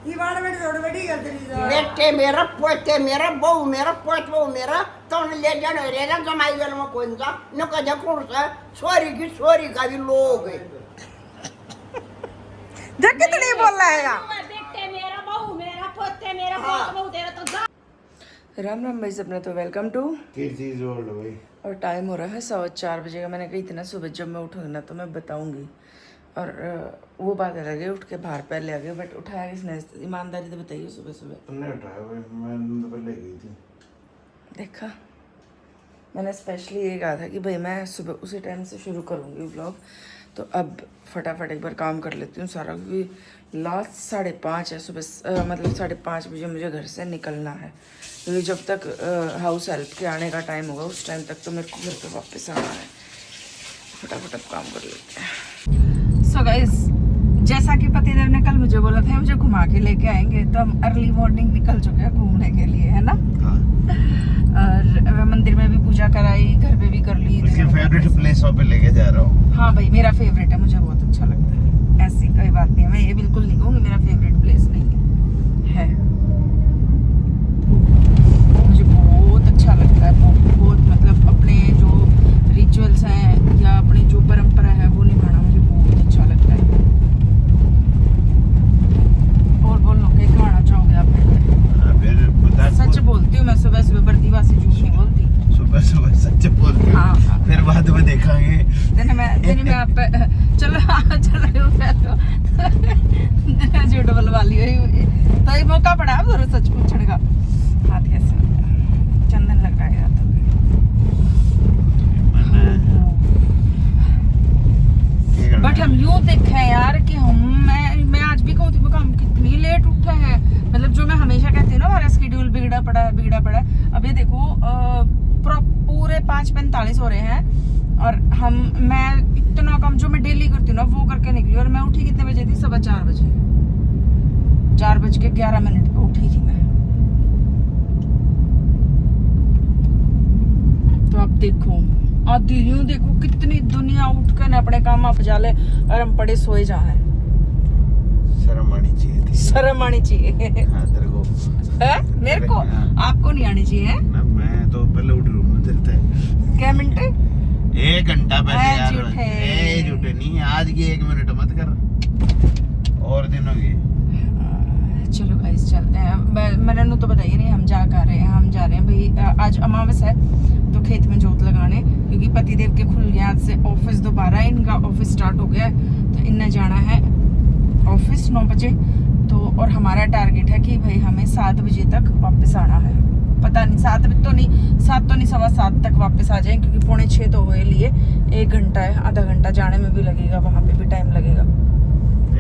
बेटे मेरा पोते मेरा बहू मेरा पोत बहू मेरा तो ले जाना रहेगा जमाई वाले में कौन सा न कजा कौन सा सोरी का भी लोग है जब कितनी बोल रहा है बेटे मेरा बहू मेरा पोते मेरा पोत बहू तेरा तो राम राम भाई सबने तो वेलकम टू कीर्ति वर्ल्ड भाई। और टाइम हो रहा है 4:15 बजे का। मैंने कही थी ना सुबह जब मैं उठूंगी ना तो मैं बताऊंगी। और वो बात अलग है, उठ के बाहर पहले आ गए, बट उठाया किसने? ईमानदारी तो बताइए। सुबह सुबह तुमने उठाया भाई, मैं तो पहले गई थी। देखा, मैंने स्पेशली ये कहा था कि भाई मैं सुबह उसी टाइम से शुरू करूँगी व्लॉग। तो अब फटाफट एक बार काम कर लेती हूँ सारा, क्योंकि लास्ट 5:30 है सुबह, मतलब 5:30 बजे मुझे घर से निकलना है, क्योंकि जब तक हाउस हेल्प के आने का टाइम होगा उस टाइम तक तो मेरे को घर पे वापस आना है। फटाफट अब काम कर लेते हैं। सो गाइस, जैसा कि पतिदेव ने कल मुझे बोला था मुझे घुमा के लेके आएंगे, तो हम अर्ली मॉर्निंग निकल चुके हैं घूमने के लिए, है ना। और मंदिर में भी पूजा कराई, घर पे भी कर ली। उसके फेवरेट प्लेस पे लेके जा रहा हूँ। हाँ भाई, मेरा फेवरेट है, मुझे बहुत अच्छा लगता है। ऐसी कोई बात नहीं है, मैं ये बिल्कुल नहीं कहूँगी मेरा फेवरेट प्लेस नहीं है। मुझे बहुत अच्छा लगता है, बहुत मतलब अपने जो रिचुअल्स हैं या अपनी जो परंपरा है वो निभाना मुझे बहुत अच्छा लगता है। और बोलो क्या कहना चाहोगे आप? सच बोलती हूँ मैं, सुबह सुबह बर्दीवासी झूठ नहीं बोलती। सुबह सुबह सच बोलती हूँ। हाँ। फिर बाद में देखेंगे। दिन में आप चलो झूठ बोलवा लियो, तो ये मौका पड़ा है जरूर सच पूछने का। हाथ कैसे चंदन लग रहा है हाथ में। बट हम यूँ देखे यार कि मैं आज भी कहूँ थी हम कितनी लेट उठे हैं। मतलब जो मैं हमेशा कहती हूँ ना हमारा शेड्यूल बिगड़ा पड़ा है। अब ये देखो पूरे 5:45 हो रहे हैं और मैं इतना काम जो मैं डेली करती हूँ ना वो करके निकली। और मैं उठी कितने बजे थी? 4:15 बजे, 4:11 पे उठी थी मैं। तो आप देखो, आधी यूं देखो कितनी दुनिया उठ कर न अपने काम आप जाले और हम पड़े सोए जा हैं। शर्म आनी चाहिए थी। शर्म आनी चाहिए। हाँ, तेरे को है? मेरे को? आपको नहीं आनी चाहिए ना, मैं तो पहले उठ रूम में चलता है। क्या मिनट? 1 घंटा पहले यार। झूठे झूठे नहीं, आज की 1 मिनट मत कर, और दिन हो गए। चलो गाइस चलते हैं। मैंने तो बताइए नहीं हम जा रहे हैं भाई। आज अमावस है तो खेत में जोत लगाने, क्योंकि पतिदेव के खुल गया आज से ऑफिस। दोबारा इनका ऑफिस स्टार्ट हो गया है, तो इनने जाना है ऑफिस 9 बजे। तो और हमारा टारगेट है कि भाई हमें 7 बजे तक वापस आना है। पता नहीं 7 तो नहीं 7:15 तक वापस आ जाएं, क्योंकि 5:45 तो हुए लिए 1 घंटा है, आधा घंटा जाने में भी लगेगा, वहाँ पे भी टाइम लगेगा।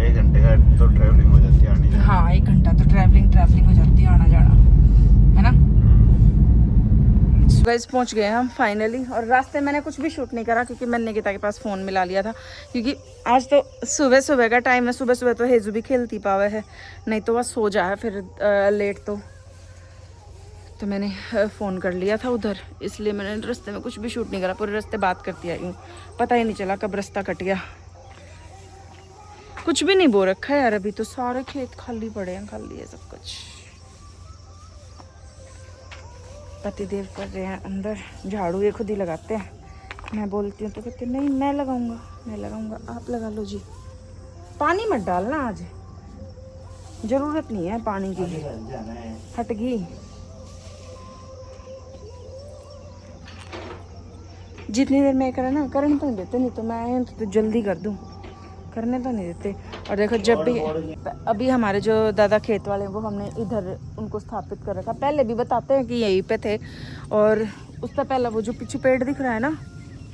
1 घंटे का तो ट्रैवलिंग हो जाती है आने जाने। हाँ, 1 घंटा तो ट्रैवलिंग हो जाती है, आना जाना, है ना। गाइस पहुंच गए हम फाइनली। और रास्ते मैंने कुछ भी शूट नहीं करा, क्योंकि मैंने निकिता के पास फ़ोन मिला लिया था, क्योंकि आज तो सुबह का टाइम है। सुबह तो हेजू भी खेलती पावे है, नहीं तो वह सो जा है फिर लेट। तो मैंने फ़ोन कर लिया था उधर, इसलिए मैंने रास्ते में कुछ भी शूट नहीं करा। पूरे रास्ते बात करती आई हूँ, पता ही नहीं चला कब रास्ता कट गया। कुछ भी नहीं बो रखा है यार, अभी तो सारे खेत खाली पड़े हैं, खाली है सब कुछ। पतिदेव कर रहे हैं अंदर झाड़ू, ये खुद ही लगाते हैं। मैं बोलती हूँ तो कहते नहीं मैं लगाऊंगा, आप लगा लो जी। पानी मत डालना, आज जरूरत नहीं है पानी की। हट गई। जितनी देर मैं करा ना, करने तो नहीं देते, नहीं तो मैं तो जल्दी कर दूँ, करने तो नहीं देते। और देखो जब भी अभी हमारे जो दादा खेत वाले वो हमने इधर उनको स्थापित कर रखा। पहले भी बताते हैं कि यहीं पे थे। और उससे पहले वो जो पीछे पेड़ दिख रहा है ना,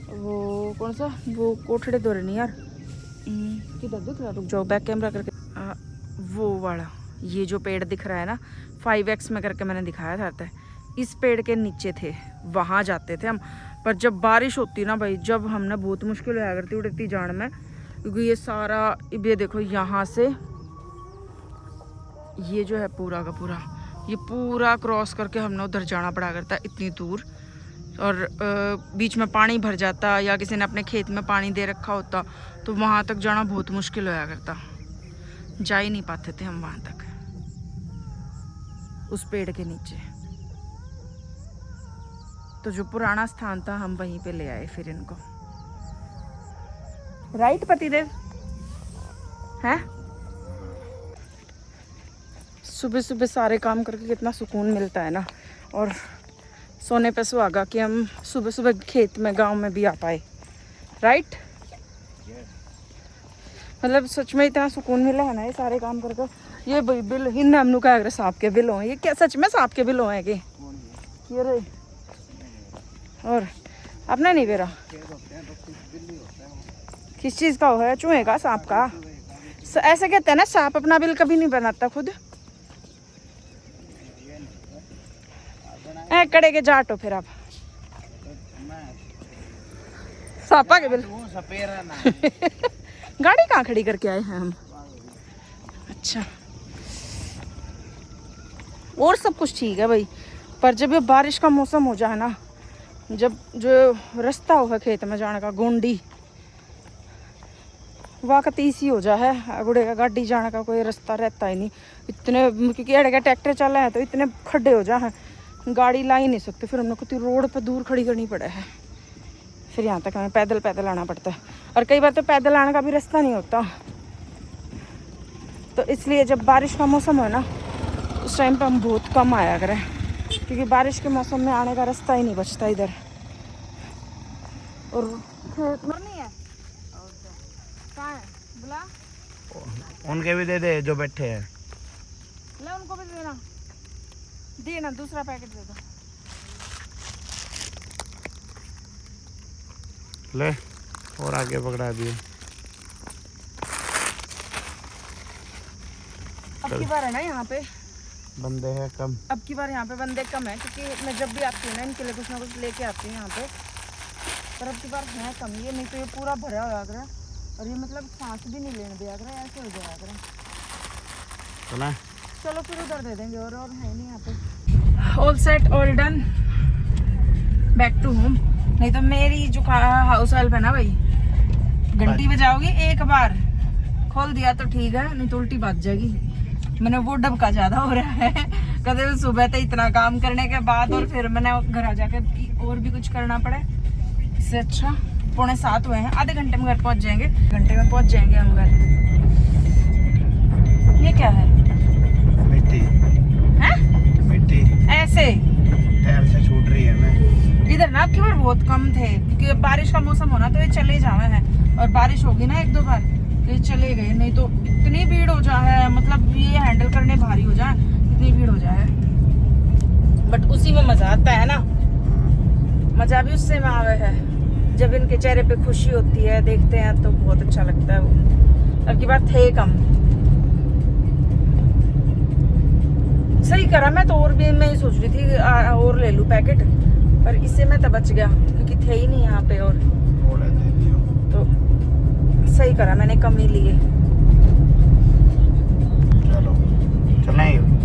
वो कौन सा, वो कोठड़े दो रहे नहीं यार, किधर दिख रहा है? रुक जाओ, बैक कैमरा करके। वो वाला ये जो पेड़ दिख रहा है ना, 5x में करके मैंने दिखाया था। इस पेड़ के नीचे थे, वहाँ जाते थे हम। पर जब बारिश होती ना भाई, जब हमने बहुत मुश्किल होया करती उड़ती जान में, क्योंकि ये सारा, ये देखो यहाँ से ये जो है पूरा का पूरा, ये पूरा क्रॉस करके हमने उधर जाना पड़ा करता है इतनी दूर। और बीच में पानी भर जाता या किसी ने अपने खेत में पानी दे रखा होता तो वहाँ तक जाना बहुत मुश्किल होया करता, जा ही नहीं पाते थे हम वहाँ तक। उस पेड़ के नीचे। तो जो पुराना स्थान था हम वहीं पे ले आए फिर इनको। राइट पतिदेव हैं? सुबह सुबह सारे काम करके कितना सुकून मिलता है ना, और सोने पे सुहागा कि हम सुबह सुबह खेत में गांव में भी आ पाए। राइट, मतलब सच में इतना सुकून मिला है ना ये सारे काम करके। ये भाई बिल इन हमनू का अगर सांप के बिल हो, ये क्या सच में सांप के बिल हो कि ये रहे? और अपना नहीं बेरा किस चीज का हो है? चूहे का, सांप का? ऐसे कहते हैं ना, सांप अपना बिल कभी नहीं बनाता खुद। कड़े के जाटो फिर आप सांपा के बिल गाड़ी कहाँ खड़ी करके आए हैं हम? अच्छा, और सब कुछ ठीक है भाई, पर जब ये बारिश का मौसम हो जाए ना, जब जो रास्ता होगा खेत में जाने का गोंडी वाकत इसी हो जाए है, गुड़े का गाड़ी जाने का कोई रास्ता रहता ही नहीं। इतने क्योंकि अड़े का ट्रैक्टर चला है तो इतने खड्डे हो जाए, गाड़ी ला ही नहीं सकते। फिर हमने कुछ रोड पर दूर खड़ी करनी पड़ा है, फिर यहाँ तक हमें पैदल पैदल आना पड़ता है। और कई बार तो पैदल आने का भी रास्ता नहीं होता, तो इसलिए जब बारिश का मौसम है ना उस टाइम पे हम बहुत कम आया करें, क्योंकि बारिश के मौसम में आने का रास्ता ही नहीं बचता इधर। और नहीं है कहाँ है? बुला उनके भी दे दे जो बैठे हैं। ले उनको भी देना, देना दूसरा पैकेट दे दो। ले और आगे पकड़ा दिए। अब की बार है ना यहाँ पे बंदे हैं कम। अब की बार यहाँ पे बंदे कम है, क्योंकि मैं जब भी आती हूँ ना इनके लिए कुछ ना कुछ लेके आती हूँ यहाँ पे, पर अब की बार है कम। ये नहीं तो ये पूरा भरा हुआ है और ये मतलब सांस भी नहीं लेने दिया कर, ऐसे हो जाया कर। सुना? चलो फिर उधर दे देंगे, और है नहीं यहाँ पे। All set all done, back to home. नहीं तो मेरी जो हाउस हेल्प है ना भाई, घंटी बजाओगी एक बार, खोल दिया तो ठीक है, नहीं तो उल्टी बात जाएगी। मैंने वो डबका ज्यादा हो रहा है कदे सुबह तो इतना काम करने के बाद, और फिर मैंने घर आ जाके और भी कुछ करना पड़े। इससे अच्छा 6:45 हुए हैं, आधे घंटे में घर पहुंच जाएंगे, घंटे में पहुंच जाएंगे हम घर। ये क्या है? मिट्टी है? मिट्टी ऐसे टायर से छूट रही है मैं। इधर ना आपकी बार बहुत कम थे, क्योंकि बारिश का मौसम होना तो ये चले जावे हैं, और बारिश होगी ना 1-2 बार तो ये चले गए। नहीं तो इतनी भीड़ हो जाए, मतलब ये हैंडल करने भारी हो जाए, इतनी भीड़ हो जाए। बट उसी में मजा आता है ना, मजा भी उससे में आवे है जब इनके चेहरे पे खुशी होती है, देखते हैं तो बहुत अच्छा लगता है वो। अब की बार थे कम, सही करा। मैं तो और भी मैं सोच रही थी और ले लूं पैकेट, पर इससे मैं तो बच गया क्योंकि थे ही नहीं यहाँ पे, और तो सही करा मैंने कम ही लिए। चलो चलें।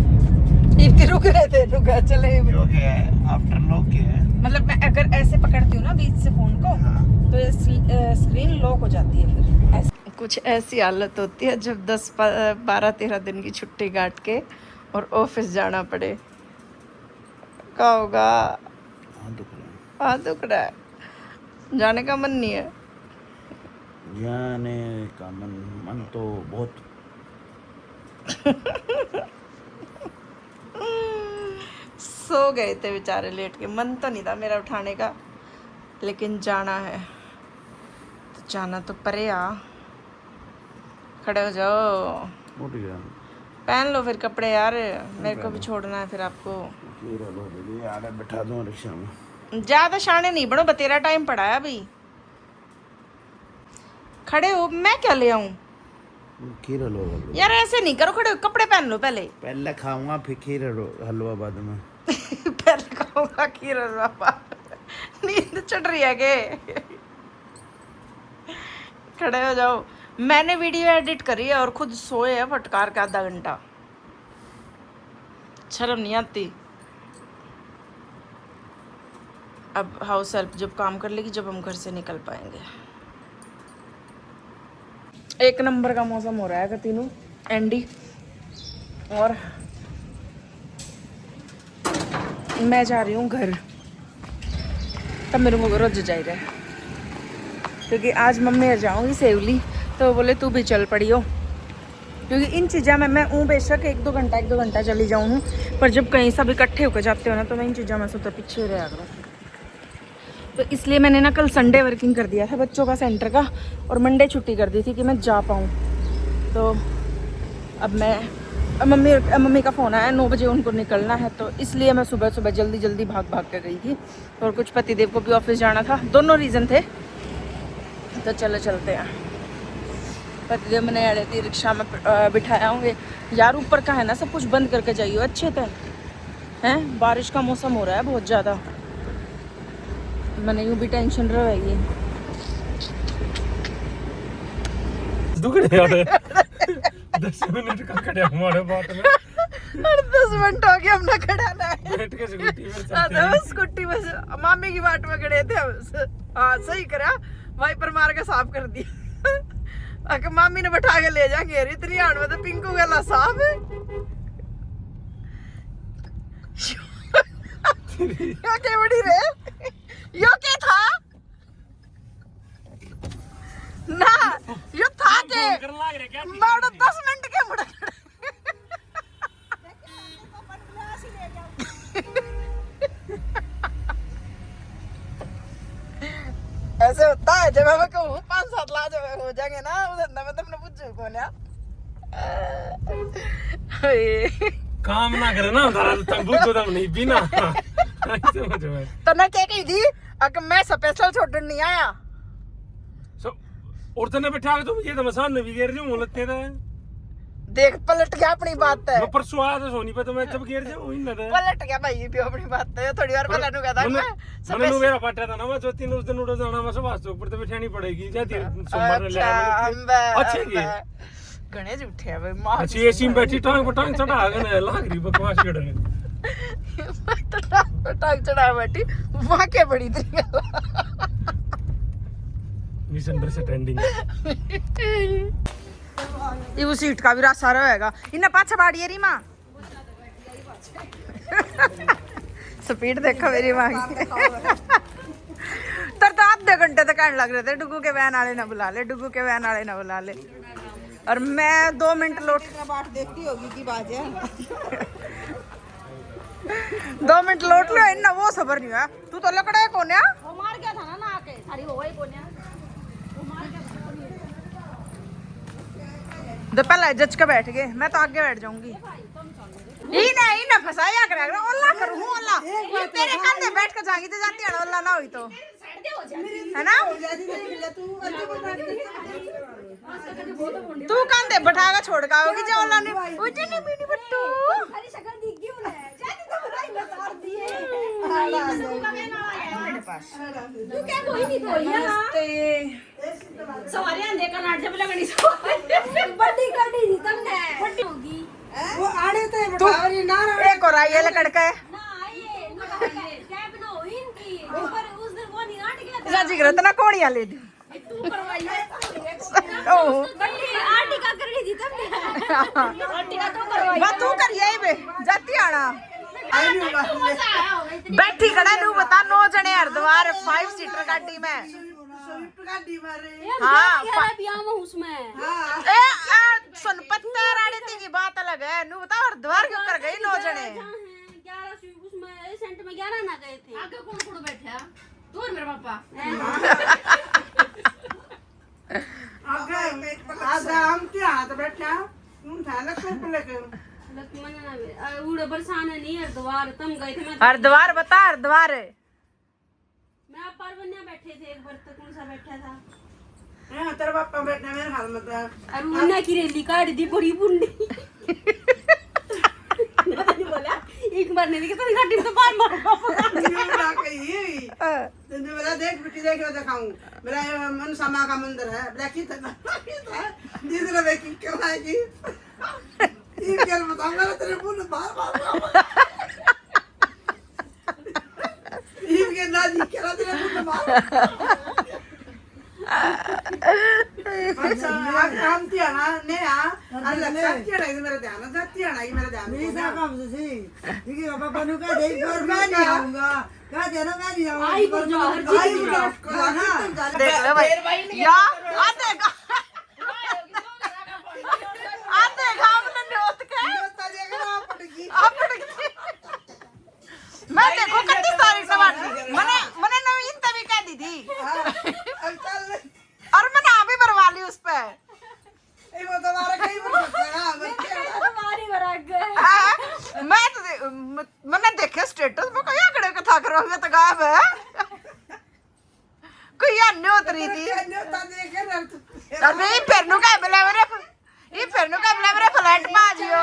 इतने रुक रहे थे, रुका चले। जो कि आफ्टर लॉक के है, मतलब मैं अगर ऐसे पकड़ती हूँ ना बीच से फोन को, तो ये स्क्रीन लॉक हो जाती है। फिर ऐसे कुछ ऐसी हालत होती है जब 10-12-13 दिन की छुट्टी काट के और ऑफिस जाना पड़े। क्या होगा? हाँ दुख रहा है, जाने का मन नहीं है। जाने का मन तो बहुत। सो गए थे बेचारे लेट के, मन तो नहीं था मेरा उठाने का, लेकिन जाना है तो जाना तो पड़े। खड़े हो जाओ, उठ गया। पहन लो फिर कपड़े यार, मेरे को भी छोड़ना है फिर आपको। आगे बैठा दूं रिक्शा में। ज्यादा शाने नहीं बनो, बतेरा टाइम पड़ा है अभी। खड़े हो, मैं क्या ले आऊं? खीर हलवा यार ऐसे नहीं करो, खड़े हो, कपड़े पहन लो पहले। पहले खाऊंगा फिर खीर हलवा बाद में। पहले खाऊंगा खीर हलवा, नींद चढ़ रही है के? खड़े हो जाओ। मैंने वीडियो एडिट करी है और खुद सोए है फटकार का आधा घंटा, शर्म नहीं आती। अब हाउस हेल्प जब काम कर लेगी, जब हम घर से निकल पाएंगे। एक नंबर का मौसम हो रहा है तीनों एंडी, और मैं जा रही हूँ घर। तब मेरे को रोज जा रहा है क्योंकि आज मम्मी आ जाऊँगी सेवली, तो बोले तू भी चल पड़ी हो, क्योंकि इन चीज़ों में मैं हूँ बेशक एक दो घंटा चली जाऊँ हूँ, पर जब कहीं सब इकट्ठे होकर जाते हो ना तो मैं इन चीज़ों में से तो पीछे रह करूँ। तो इसलिए मैंने ना कल संडे वर्किंग कर दिया था बच्चों का सेंटर का, और मंडे छुट्टी कर दी थी कि मैं जा पाऊँ। तो अब मम्मी का फ़ोन आया, 9 बजे उनको निकलना है, तो इसलिए मैं सुबह जल्दी भाग के गई थी। और कुछ पतिदेव को भी ऑफिस जाना था, दोनों रीज़न थे। तो चलो चलते हैं। पतिदेव मैंने अड़े थी रिक्शा में बिठाया होंगे यार, ऊपर का है ना सब कुछ बंद करके जाइए अच्छे थे हैं, बारिश का मौसम हो रहा है बहुत ज़्यादा, मैंने यूँ भी टेंशन रहेगी। 10 मिनट का खड़े हमारे बात में 10 मिनट हो गए हमने खड़ा ना बैठ के स्कूटी में मामी की बाट में खड़े थे हम। हाँ सही करा, वाइपर मार के साफ कर दिया। आके मामी ने बैठा के ले जाएंगे, इतनी आड़ में तो पिंकू गला साफ है। यो क्या बड़ी रे, यो क्या था ना, यो था के मारो 10 मिनट के मुड़ ऐसे होता है जब मैं कहूँ 5-7 लाख जब हो जाएंगे ना उधर ना, मैं तुमने पूछू कौन है काम ना करे ना उधर तंबू तो दम नहीं बिना तो ना क्या कही थी अगर मैं स्पेशल छोड़ने नहीं आया और तने बैठा के तुम ये तो मसान ने भी गिर जाऊं लगते थे, देख पलट गया अपनी बात है। मैं परसों आया था सोनी पे तो मैं जब गिर जाऊं इन ना पलट गया भाई भी अपनी बात है। थोड़ी बार पहले नुका था मैंने नु मेरा पाटा था ना, मैं चौथी उस दिन उड़ जाना, मैं सुबह से ऊपर तो बिठानी पड़ेगी जाती सोमवार ने ले अच्छे की गणेश उठे है भाई मां अच्छी एसी में बैठी टांग पटांग चढ़ा गए लाग रही बकवास करने तो टांग चढ़ा बैठी वहां के बड़ी थी मिसअंडरस्टैंडिंग। ये वो सीट का भी रास्ता रहेगा इन्हें पाछा बाड़िए री मां स्पीड देखो मेरी मां की। तो आधे घंटे तक कहने लग रहे थे डुगू के वैन वाले ना बुला ले, डुगू के वैन वाले ना बुला ले, और मैं 2 मिनट लौट बाट देखती होगी की बात है 2 मिनट लौट लो इन्ना वो सबर नहीं हुआ। तू तो लकड़ा कौन है, वो मार गया था ना आके सारी हो गई कोन्या, वो मार गया था तो पहले जज के बैठ गए, मैं तो आगे बैठ जाऊंगी। ही ना फसाया करेगा ओला करूं हूं ओला, ये तेरे कंधे बैठ के जाएंगी तो जाती है ओला ना हुई तो है ना, तू कंधे बैठा के छोड़ का होगी जो ओला ने उजे ने मिनी बट्टू सारी शक्ल दिख गई उन्हें जाती तो बुलाई मैं तार दिए मेरे पास तू क्या कोई नहीं तो यार सवारियां देखकर नाट जब लगनी बड़ी गाड़ी थी तुमने बड़ी होगी वो आड़े थे बटावरी ना एक और आई लड़का है ना आए ना कैब ना हुई इनकी पर उस दिन वो नहीं नाट गया था राजी करत ना कोड़ियां ले दी तू करवाई है ओ बड़ी आंटी का कर ली थी तुमने आंटी का तो करवाई बा तू कर यही बे जाती आना मजा आया होगा इतनी बैठी खड़ा नू बता 9 जने हरिद्वार 5 सीटर गाड़ी में हाँ पिया में उसमें ए सुन पत्ता राड़ी थी की बात अलग है, नू बता हरिद्वार क्यों कर गई 9 जने 11 उसमें सेंट में 11 ना गए थे आगे कौन बैठा तू और मेरे पापा आगे हम क्या हाथ बैठा तुम था ना कुछ लेके लक्ष्मण ना उड़े बरसाने नहीं हरिद्वार तुम गए थे मैं हरिद्वार बता हरिद्वार मैं आप परवन्या बैठे थे एक बार तक कौन सा बैठा था हां तेरा पापा बैठा मेरे हाल में था और उन्हें की रेली काट दी बड़ी बुंडी नहीं बोला एक बार नहीं कि तो गाड़ी में तो बार मार पापा ना कही तो मेरा देख बेटी देख के दिखाऊं मेरा मन समा का मंदिर है ब्लैकी था दूसरा बेकिंग करवाएगी ये क्या बताऊंगा तेरे मुंह में बार ये के ना जी करा तेरे मुंह में बार अच्छा काम किया ना ने अल्लाह क्या किया मेरा ध्यान था रात ही आना ही मेरा ध्यान मेरी सा काम से सी देखिए पापा नु का दे पर मैं नहीं आऊंगा कह दे ना मैं नहीं आऊंगा आई पर जो हर चीज देख ले भाई या आ देख हमने नोट के मैं देखो कितनी सारी सवाल मैंने नवीन तभी कह दी थी और मैंने अभी भरवा ली उस पे वो दोबारा कहीं पर हमारी बराग मैं तो मैंने देखे स्टेटस में कहीं आंकड़े कथा करोगे तो गायब है कोई अन्य उतरी थी अरे फिर नु क्या बोला मेरे ये फिर नु क्या बोला मेरे फ्लैट में आ जियो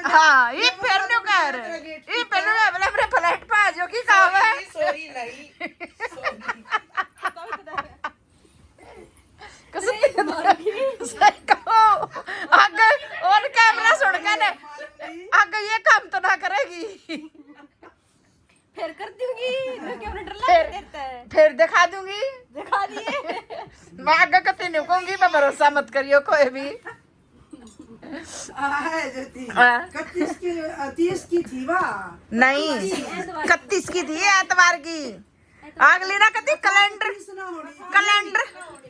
हाँ ये फिर नु कह रहे ये फिर नु क्या बोला मेरे फ्लैट में आ जियो की काम है सॉरी नहीं आगे और कैमरा सुन के ने आगे ये काम तो ना करेगी फिर कर दूंगी कैमरा डर देता है फिर दिखा दूंगी दिखा दिए मैं आगे कभी नहीं कहूंगी मैं भरोसा मत करियो कोई भी ज्योति हाँ। 30 की थी वाह नहीं 31 की थी एतवार की अगली ना कती कैलेंडर 30 ना होनी कैलेंडर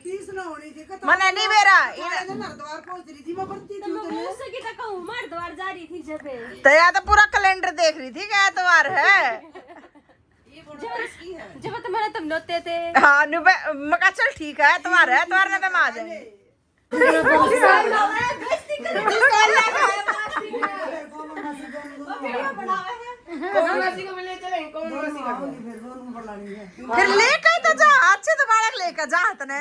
30 ना होनी थी मने नहीं मेरा हरिद्वार पहुंच रही थी मैं बढ़ती थी मैं मुंह से की तक उमर द्वार जा रही थी जब तो या तो पूरा कैलेंडर देख रही थी क्या एतवार है जब तुम्हारे तुम नोते थे हाँ मका चल ठीक है एतवार है एतवार में तो हम आ जाएंगे फिर लेकर तो जा अच्छे तो बालक लेकर जा तने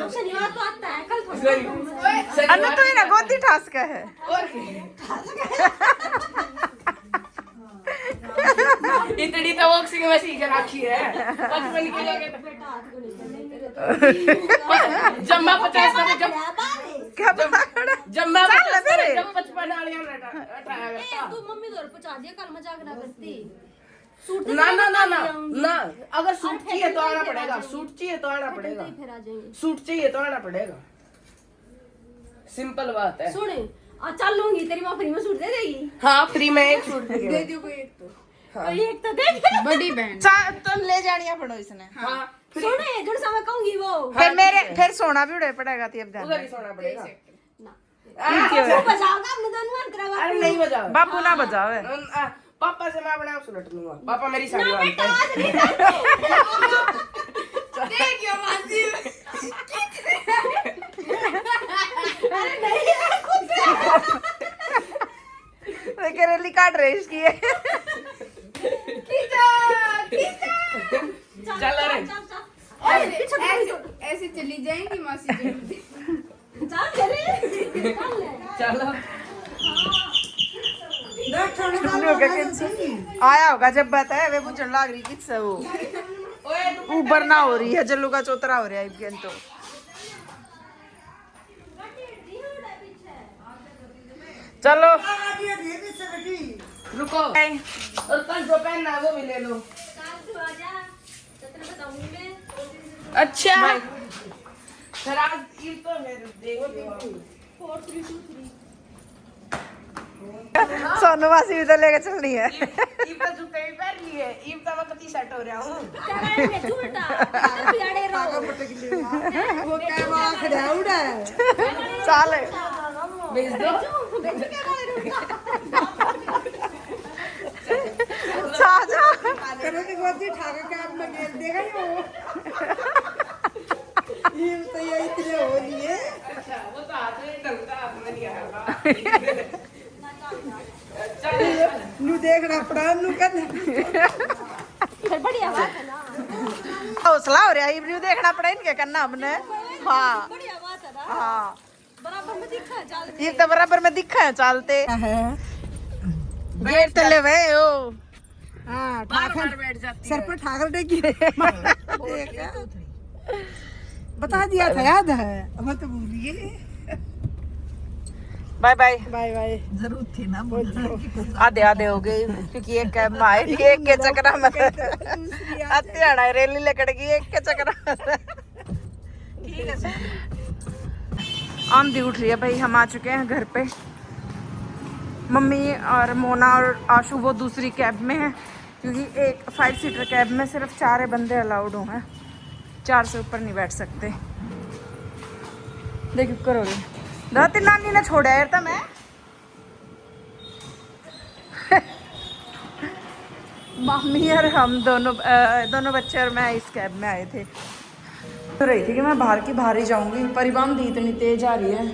शनिवार तो आता है कल अन्ना तो ना गोदी ठास का है इतनी तो बॉक्सिंग में सीख रखी है बचपन के लिए जम्मा 50 का क्या पकड़ा जम्मा चल मेरे 55 वाली तू मम्मी दौर पहुंचा दिया कल मजाक ना करती ना ना ना ना ना अगर सूट चाहिए तो आना पड़ेगा सूट चाहिए तो आना पड़ेगा फिर आ जाएंगे सूट चाहिए तो आना पड़ेगा सिंपल बात है सुन चल लूंगी तेरी माँ फ्री में सूट दे देगी हाँ फ्री में एक सूट दे दियो कोई एक तो कोई एक तो दे बड़ी बहन तो ले जानी है पड़ो इसने हाँ सुने जो समय कहूंगी वो फिर सोना भी उड़े पड़ेगा थी अब ध्यान उधर ही सोना पड़ेगा तू बजाओगा अपने दोनों मन करा अरे नहीं बजाओ बाबू ना बजावे पापा से मैं अपने आप सुलट लूंगा पापा मेरी साड़ी बांधते हैं देखियो मासी अरे नहीं खुद करेली काट रहे इसकी चल रे ऐसे चली जाएंगी मासी चल चले चलो आया होगा जब बात है वे पूछने लग रही किससे वो ऊपर ना हो रही है जल्लू का चौतरा हो रहा है इब्गेन तो चलो रुको और कल जो पहनना है वो भी ले लो अच्छा सर आज ईद तो मेरे देखो सोनू मासी भी तो लेके चल रही है ईद तो जूते भी पहन लिए ईद तो मैं कति सेट हो रहा हूँ वो क्या वाला खड़ा उड़ा है चल भेज दो जा करे तो गोदी ठाके के आप में गेल देगा ही वो ये तो ये इतने हो लिए वो तो हाथ में डलता हाथ में नहीं आएगा नु देखना पड़ा नु करना फिर बढ़िया बात है ना हौसला हो रहा है इब्रियो देखना पड़ा इनके करना हमने हाँ बढ़िया बात है ना हाँ बराबर में दिखा चल ये तो बराबर में दिखा है चलते गेट तले वे ओ हां बार बैठ जाती सर पर ठाकर टेकी बता दिया था याद है अब तो भूलिए बाय बाय। Bye bye. जरूर थी ना आधे आधे हो गए क्योंकि एक कैब में आए एक के चक्कर में हत्याना रैली लेकर गई एक के चक्कर ठीक है। आंधी उठ रही है भाई। हम आ चुके हैं घर पे। मम्मी और मोना और आशु वो दूसरी कैब में है क्योंकि एक 5 सीटर कैब में सिर्फ 4 बंदे अलाउड हैं, 4 से ऊपर नहीं बैठ सकते। देखो करोगे दाती नानी ने छोड़ा यार था मैं मम्मी और हम दोनों बच्चे और मैं इस कैब में आए थे। तो रही थी कि मैं बाहर की बाहर ही जाऊंगी, परिवहन भी इतनी तेज आ रही है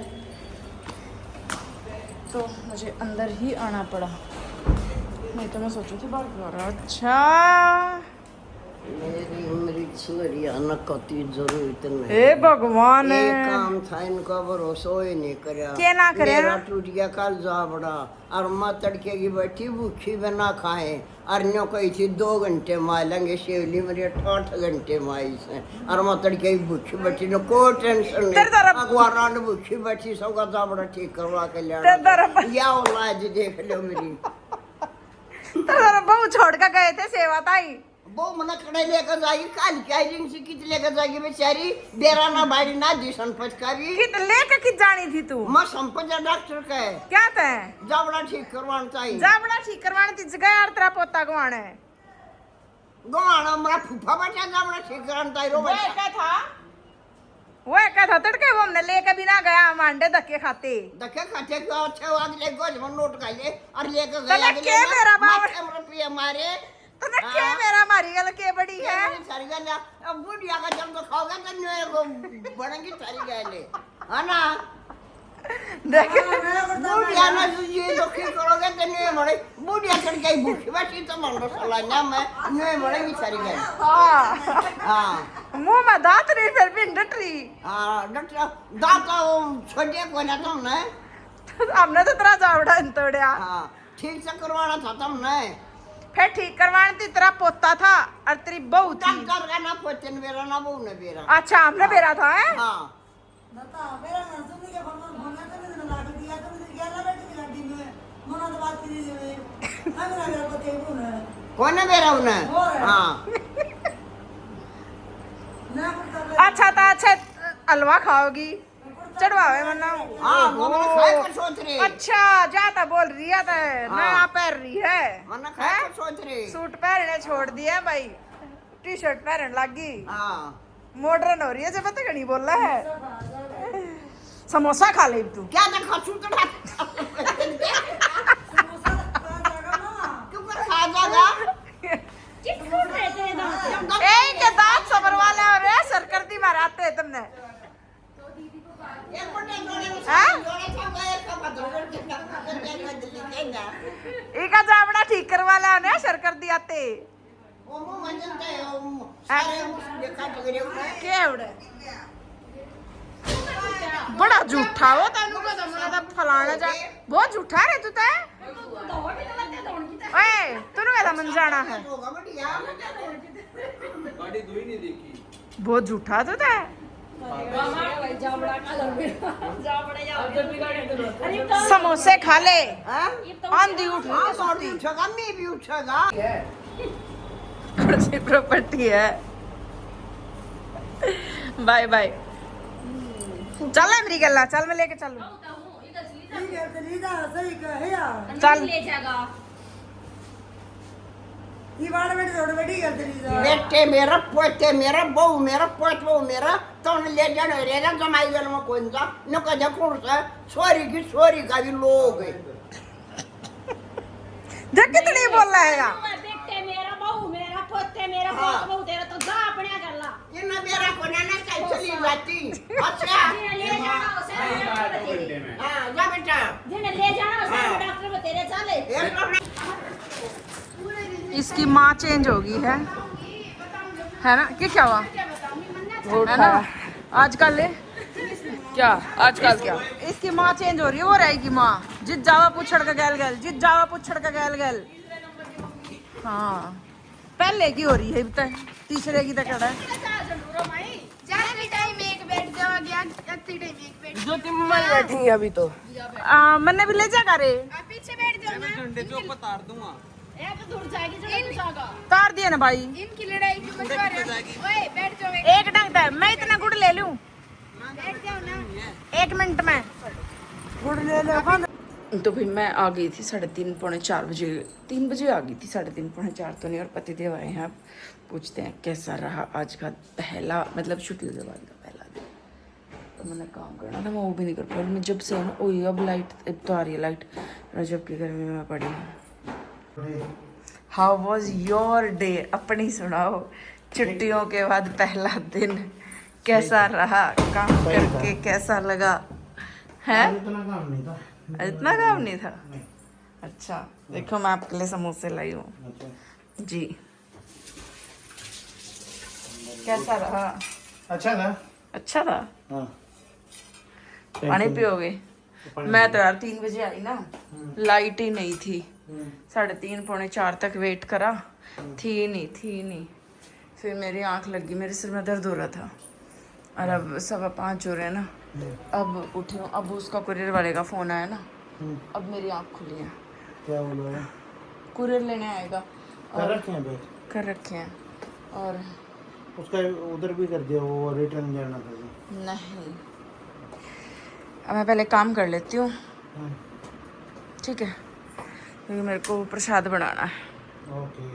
तो मुझे अंदर ही आना पड़ा। नहीं तो मैं सोची थी बाहर क्यों आ रहा। अच्छा मेरी उम्र छोरी आना कति जरूरत नहीं। हे भगवान ये काम था इनका भरोसा ही नहीं करया। क्या ना करे? मेरा टूट गया कल जा बड़ा और माँ तड़के की बैठी भूखी बना खाए और न्यो कही थी 2 घंटे मालेंगे शेवली मेरी 8 घंटे माई से और माँ तड़के की भूखी बैठी न कोई टेंशन नहीं। अखबार भूखी बैठी सबका जा बड़ा ठीक करवा के लिया या औलाद देख लो मेरी। तो बहु छोड़ कर गए थे सेवा ताई वो मना खड़े लेकर जाएगी काल की एजेंसी कित लेकर जाएगी बेचारी बेरा ना बाड़ी ना दिशन पचकारी कित लेके कित जानी थी तू? मैं संपजा डॉक्टर का है क्या थे जावड़ा ठीक करवाना चाहिए। जावड़ा ठीक करवाने ती जगह यार तेरा पोता गवाना है गवाना हमारा फूफा बचा जावड़ा ठीक कराना चाहिए रो बचा। वो क्या था तड़के वो हमने लेके भी ना गया हम अंडे धक्के खाते खाते को अच्छे अगले गोज में नोट का ले और लेकर तो गया के मेरा बाप रुपये मारे तो ना के मेरा मारी गल के बड़ी है सारी गल अब बुढ़िया का जब तो खाओगे तो न्योय को बढ़ेंगी सारी गले है ना देख बुढ़िया ना ये तो की करोगे तो न्योय बढ़े बुढ़िया चढ़ के भूखी बैठी तो मंडो सलाना में न्योय बढ़ेंगी सारी गल। हां हां मुंह में दांत नहीं फिर भी डटरी। हां डॉक्टर दांत छोड़िए को ना तुमने हमने तो तेरा जावड़ा तोड़या। हां ठीक से करवाना था तुमने फिर ठीक करवाने ती तेरा पोता था और तेरी बहू थी। डॉक्टर का ना पोतन मेरा ना बहू ने मेरा। अच्छा हमने बेरा था है। हां बता मेरा ना सुन के फोन करने लगा दिया तो मुझे क्या लगा कि गाड़ी में मना तो बात करी जे हमरा मेरा पोते को ना कौन है मेरा उन्हें। हां ना करता अच्छा था अच्छा हलवा खाओगी चढ़वावे मन्ना। हां वो मैंने खाए को सोच रही। अच्छा जाता बोल रही है तो नया पहन रही है मैंने खाए को सोच रही। सूट पहनने छोड़ दिया भाई टी-शर्ट पहनने लगी। हां मॉडर्न हो रही है जब तक नहीं बोल रहा है। समोसा खा ले तू। क्या देखा सूट का क्यों कर खा जाएगा चिपकूट रहते हैं दांत। ए के दांत सबर वाले और सर कर दी मारते हैं तुमने। एक बटे जोड़े में हाँ? जोड़े था गए का बदल के ना दिल्ली के ना इका जावड़ा ठीक करवा ले ने सर कर दिया ते वो मुंह मंजन ते सारे देखा टगरे उन्हें केवड़े बड़ा झूठा हो तनु को तुमने तो फलाना जा बहुत झूठा है तू ते। ओए तूने वाला मन जाना है होगा बढ़िया गाड़ी दो ही नहीं देखी। बहुत झूठा तू ते। समोसे खा ले हां आंधी उठ हां सॉरी उठेगा मैं भी उठेगा कुर्सी प्रॉपर्टी है। बाय बाय चल मेरी गल्ला चल मैं लेके चलूं ठीक है चली जा सही कहे यार चल ले जाएगा ये बाड़ में थोड़ी बड़ी गल चली जा बेटे मेरा पोते मेरा बहू मेरा पोत बहू मेरा तो ले जाने रे ना जमाई गल में कौन सा न का जकुर से सॉरी की सॉरी का भी लोग है देख कितनी बोल रहा है यार। बेटे मेरा बहू मेरा पोते मेरा पोत बहू तेरा तो जा अपने कर ला। ये ना मेरा को ना चली जाती। अच्छा जिन्हें ले जाना उसे डॉक्टर बतेरे। हां जा बेटा जिन्हें ले जाना उसे डॉक्टर बतेरे चले। एक इसकी माँ चेंज होगी है ना कि क्या हुआ है ना आजकल क्या आजकल क्या इसकी माँ चेंज हो रही है। वो रहेगी माँ जित जावा पुछड़ का गैल गैल जित जावा पुछड़ का गैल गैल। हाँ पहले की हो रही है तीसरे की तक है। जाने भी टाइम एक बैठ जाओ गया इतनी टाइम एक बैठ ज्योति मम्मा बैठी है अभी तो। मैंने भी ले जा करे आप पीछे बैठ जाओ ना डंडे के ऊपर तार दूंगा। ये तो दूर जाएगी जो तू जाएगा तार दिया ना भाई इनकी लड़ाई क्यों मचवा रहे हो ओए बैठ जाओ एक ढंग था मैं इतना गुड़ ले लूं बैठ जाओ ना 1 मिनट में गुड़ ले ले। तो फिर मैं आ गई थी 3:30 पौने 4 बजे 3 बजे आ गई थी 3:30 पौने 4 तो नहीं। और पतिदेव आए हैं। आप पूछते हैं कैसा रहा आज का पहला मतलब छुट्टियों के बाद का पहला दिन। तो मैंने काम करना था मैं वो भी नहीं कर पाई। मैं जब से ना ओए अब लाइट अब तो आ रही है लाइट जब की गर्मी में मैं पड़ी हूँ। हाउ वॉज योर डे अपनी सुनाओ छुट्टियों के बाद पहला दिन कैसा रहा काम करके कैसा लगा है? इतना काम नहीं था। इतना काम नहीं था। अच्छा देखो मैं आपके लिए समोसे लाई हूँ जी। कैसा रहा? अच्छा था। अच्छा था। हाँ पानी पियोगे? मैं तो यार 3 बजे आई ना लाइट ही नहीं थी 3:30 पौने 4 तक वेट करा थी नहीं। फिर मेरी आंख लगी मेरे सिर में दर्द हो रहा था और अब 5:15 हो रहे हैं ना। अब उठी हूँ अब उसका कुरियर वाले का फ़ोन आया ना अब मेरी आँख खुली है। क्या बोलो? कुरियर लेने आएगा कर रखे हैं बैग? कर रखे हैं और उसका उधर भी कर दिया वो रिटर्न जाना था। नहीं अब मैं पहले काम कर लेती हूँ ठीक है क्योंकि मेरे को प्रसाद बनाना है। ओके